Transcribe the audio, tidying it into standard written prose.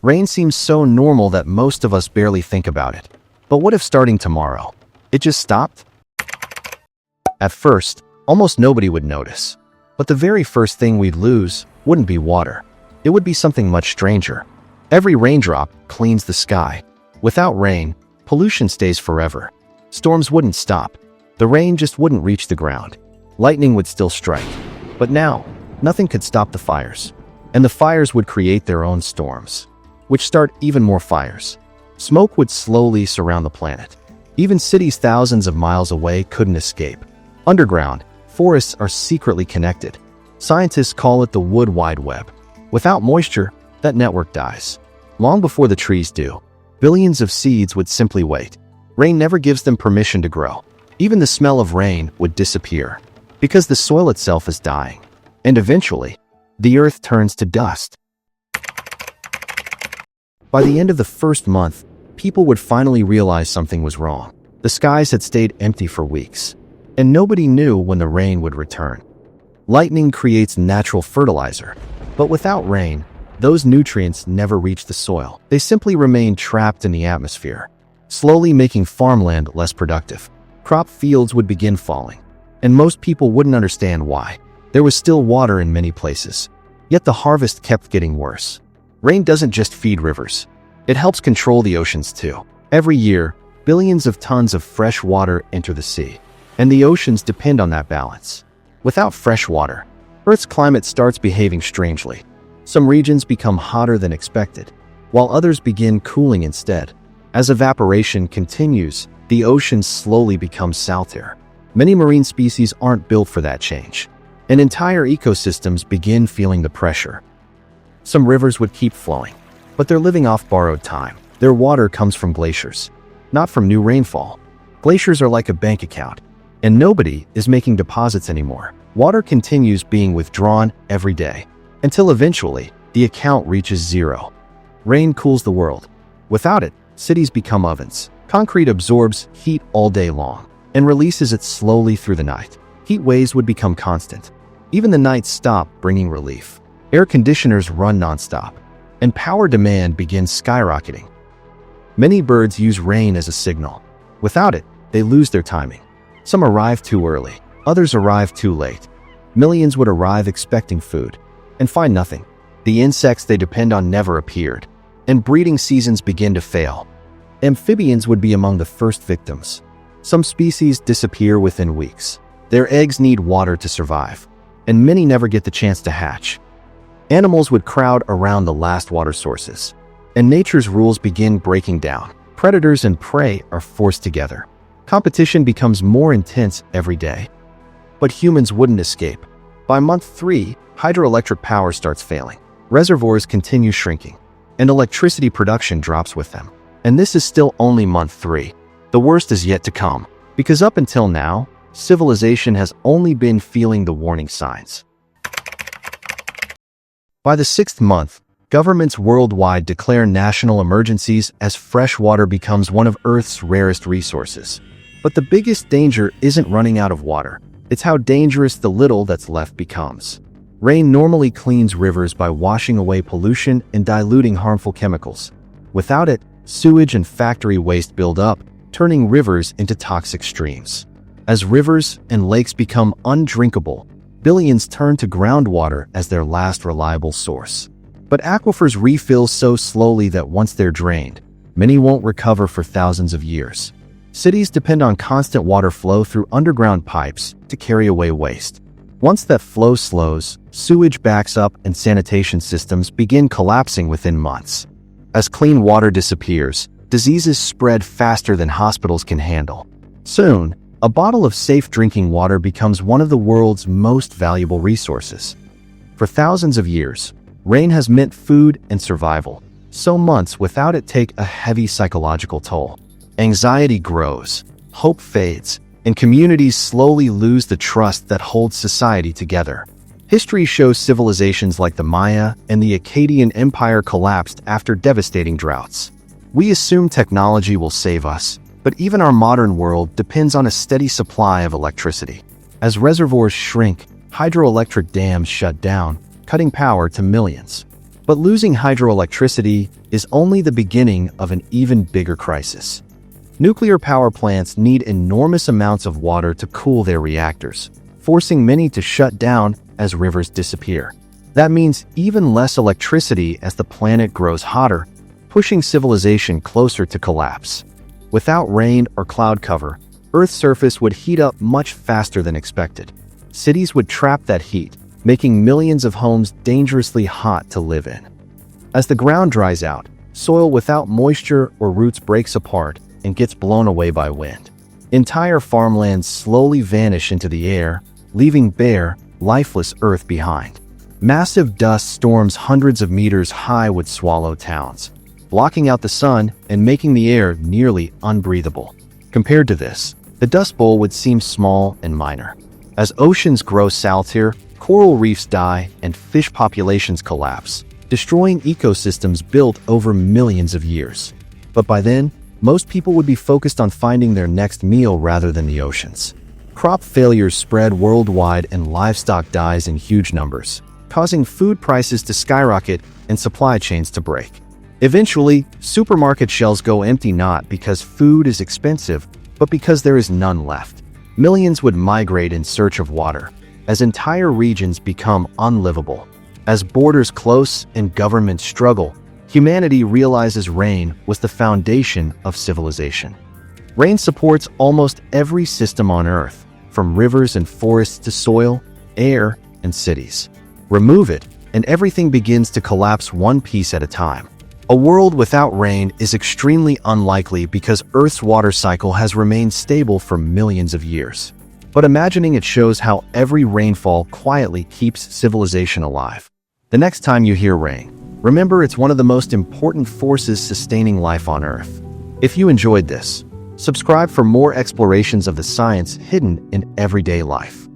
Rain seems so normal that most of us barely think about it. But what if starting tomorrow, it just stopped? At first, almost nobody would notice. But the very first thing we'd lose wouldn't be water. It would be something much stranger. Every raindrop cleans the sky. Without rain, pollution stays forever. Storms wouldn't stop. The rain just wouldn't reach the ground. Lightning would still strike. But now, nothing could stop the fires. And the fires would create their own storms, which start even more fires. Smoke would slowly surround the planet. Even cities thousands of miles away couldn't escape. Underground, forests are secretly connected. Scientists call it the wood wide web. Without moisture, that network dies. Long before the trees do, billions of seeds would simply wait. Rain never gives them permission to grow. Even the smell of rain would disappear, because the soil itself is dying. And eventually, the earth turns to dust. By the end of the first month, people would finally realize something was wrong. The skies had stayed empty for weeks, and nobody knew when the rain would return. Lightning creates natural fertilizer, but without rain, those nutrients never reach the soil. They simply remain trapped in the atmosphere, slowly making farmland less productive. Crop fields would begin falling, and most people wouldn't understand why. There was still water in many places, yet the harvest kept getting worse. Rain doesn't just feed rivers. It helps control the oceans too. Every year, billions of tons of fresh water enter the sea, and the oceans depend on that balance. Without fresh water, Earth's climate starts behaving strangely. Some regions become hotter than expected, while others begin cooling instead. As evaporation continues, the oceans slowly become saltier. Many marine species aren't built for that change, and entire ecosystems begin feeling the pressure. Some rivers would keep flowing, but they're living off borrowed time. Their water comes from glaciers, not from new rainfall. Glaciers are like a bank account, and nobody is making deposits anymore. Water continues being withdrawn every day, until eventually, the account reaches zero. Rain cools the world. Without it, cities become ovens. Concrete absorbs heat all day long, and releases it slowly through the night. Heat waves would become constant. Even the nights stop bringing relief. Air conditioners run nonstop, and power demand begins skyrocketing. Many birds use rain as a signal. Without it, they lose their timing. Some arrive too early, others arrive too late. Millions would arrive expecting food, and find nothing. The insects they depend on never appeared, and breeding seasons begin to fail. Amphibians would be among the first victims. Some species disappear within weeks. Their eggs need water to survive, and many never get the chance to hatch. Animals would crowd around the last water sources, and nature's rules begin breaking down. Predators and prey are forced together. Competition becomes more intense every day. But humans wouldn't escape. By month 3, hydroelectric power starts failing. Reservoirs continue shrinking, and electricity production drops with them. And this is still only month 3. The worst is yet to come, because up until now, civilization has only been feeling the warning signs. By the 6th month, governments worldwide declare national emergencies as fresh water becomes one of Earth's rarest resources. But the biggest danger isn't running out of water. It's how dangerous the little that's left becomes. Rain normally cleans rivers by washing away pollution and diluting harmful chemicals. Without it, sewage and factory waste build up, turning rivers into toxic streams. As rivers and lakes become undrinkable, billions turn to groundwater as their last reliable source. But aquifers refill so slowly that once they're drained, many won't recover for thousands of years. Cities depend on constant water flow through underground pipes to carry away waste. Once that flow slows, sewage backs up and sanitation systems begin collapsing within months. As clean water disappears, diseases spread faster than hospitals can handle. Soon, a bottle of safe drinking water becomes one of the world's most valuable resources. For thousands of years, rain has meant food and survival, so months without it take a heavy psychological toll. Anxiety grows, hope fades, and communities slowly lose the trust that holds society together. History shows civilizations like the Maya and the Akkadian Empire collapsed after devastating droughts. We assume technology will save us, but even our modern world depends on a steady supply of electricity. As reservoirs shrink, hydroelectric dams shut down, cutting power to millions. But losing hydroelectricity is only the beginning of an even bigger crisis. Nuclear power plants need enormous amounts of water to cool their reactors, forcing many to shut down as rivers disappear. That means even less electricity as the planet grows hotter, pushing civilization closer to collapse. Without rain or cloud cover, Earth's surface would heat up much faster than expected. Cities would trap that heat, making millions of homes dangerously hot to live in. As the ground dries out, soil without moisture or roots breaks apart and gets blown away by wind. Entire farmlands slowly vanish into the air, leaving bare, lifeless Earth behind. Massive dust storms hundreds of meters high would swallow towns, blocking out the sun and making the air nearly unbreathable. Compared to this, the Dust Bowl would seem small and minor. As oceans grow saltier, coral reefs die, and fish populations collapse, destroying ecosystems built over millions of years. But by then, most people would be focused on finding their next meal rather than the oceans. Crop failures spread worldwide and livestock dies in huge numbers, causing food prices to skyrocket and supply chains to break. Eventually, supermarket shelves go empty not because food is expensive, but because there is none left. Millions would migrate in search of water, as entire regions become unlivable. As borders close and governments struggle, humanity realizes rain was the foundation of civilization. Rain supports almost every system on Earth, from rivers and forests to soil, air, and cities. Remove it, and everything begins to collapse one piece at a time. A world without rain is extremely unlikely because Earth's water cycle has remained stable for millions of years. But imagining it shows how every rainfall quietly keeps civilization alive. The next time you hear rain, remember it's one of the most important forces sustaining life on Earth. If you enjoyed this, subscribe for more explorations of the science hidden in everyday life.